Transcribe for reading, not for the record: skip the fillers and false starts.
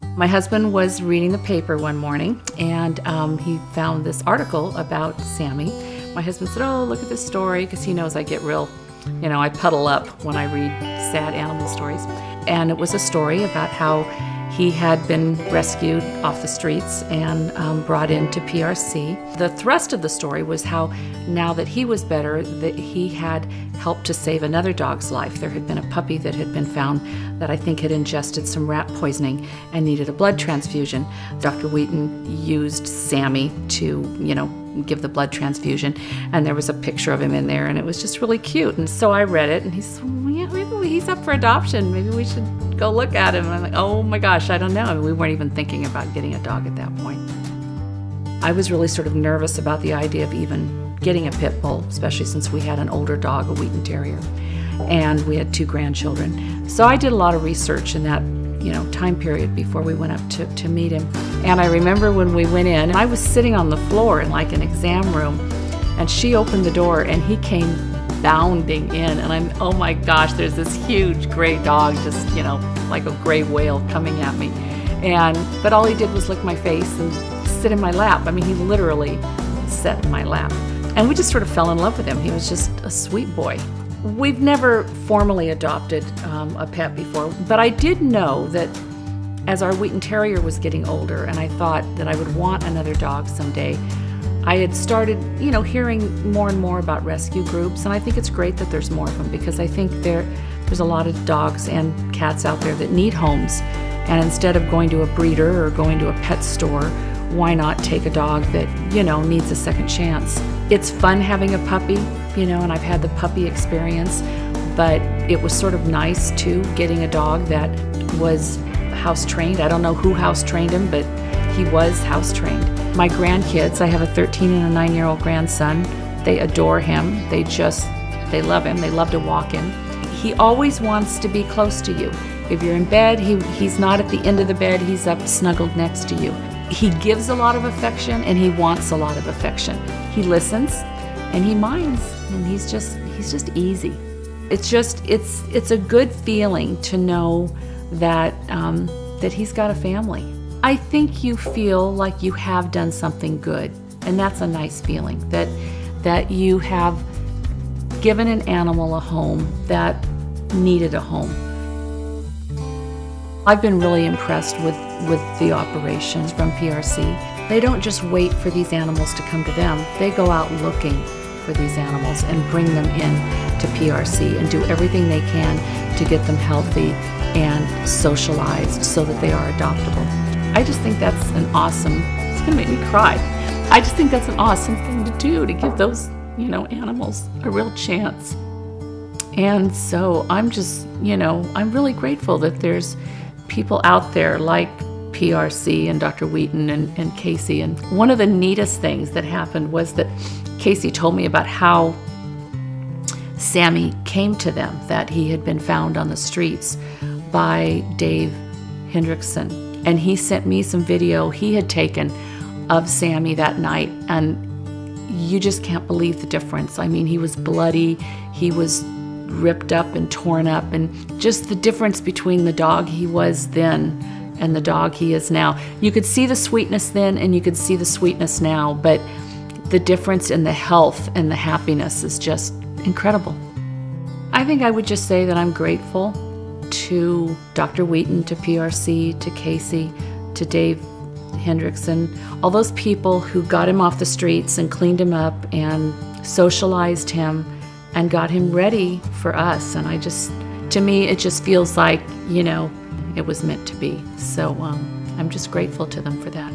My husband was reading the paper one morning, and he found this article about Sammy. My husband said, "Oh, look at this story," because he knows I get real, I puddle up when I read sad animal stories. And it was a story about how he had been rescued off the streets and brought into PRC. The thrust of the story was how now that he was better, that he had helped to save another dog's life. There had been a puppy that had been found that I think had ingested some rat poisoning and needed a blood transfusion. Dr. Wheaton used Sammy to, give the blood transfusion, and there was a picture of him in there, and it was just really cute. And so I read it, and he said, "Well, yeah, maybe he's up for adoption. Maybe we should go look at him." And I'm like, oh my gosh, I don't know. I mean, we weren't even thinking about getting a dog at that point. I was really sort of nervous about the idea of even getting a pit bull, especially since we had an older dog, a Wheaton Terrier, and we had 2 grandchildren. So I did a lot of research in that time period before we went up to meet him. And I remember when we went in, I was sitting on the floor in like an exam room, and she opened the door and he came bounding in, and oh my gosh, there's this huge gray dog just, like a gray whale coming at me. But all he did was lick my face and sit in my lap. I mean, he literally sat in my lap. And we just sort of fell in love with him. He was just a sweet boy. We've never formally adopted a pet before, but I did know that as our Wheaton Terrier was getting older and I thought that I would want another dog someday, I had started, hearing more and more about rescue groups, and I think it's great that there's more of them, because I think there's a lot of dogs and cats out there that need homes, and instead of going to a breeder or going to a pet store, why not take a dog that, needs a second chance? It's fun having a puppy, and I've had the puppy experience, but it was sort of nice too, getting a dog that was house trained. I don't know who house trained him, but he was house trained. My grandkids, I have a 13 and a 9-year-old grandson. They adore him. They love him. They love to walk him. He always wants to be close to you. If you're in bed, he's not at the end of the bed. He's up snuggled next to you. He gives a lot of affection, and he wants a lot of affection. He listens, and he minds, and he's just easy. It's a good feeling to know that that he's got a family. I think you feel like you have done something good, and that's a nice feeling, that you have given an animal a home that needed a home. I've been really impressed with the operations from PRC. They don't just wait for these animals to come to them. They go out looking for these animals and bring them in to PRC and do everything they can to get them healthy and socialized so that they are adoptable. I just think that's it's gonna make me cry. I just think that's an awesome thing to do, to give those, animals a real chance. And so I'm just, I'm really grateful that there's people out there like PRC and Dr. Wheaton and Casey. And one of the neatest things that happened was that Casey told me about how Sammy came to them, that he had been found on the streets by Dave Hendrickson. And he sent me some video he had taken of Sammy that night, and you just can't believe the difference. I mean, he was bloody, he was ripped up and torn up, and just the difference between the dog he was then and the dog he is now. You could see the sweetness then and you could see the sweetness now, but the difference in the health and the happiness is just incredible. I think I would just say that I'm grateful to Dr. Wheaton, to PRC, to Casey, to Dave Hendrickson, all those people who got him off the streets and cleaned him up and socialized him and got him ready for us. And to me, it just feels like, it was meant to be. So I'm just grateful to them for that.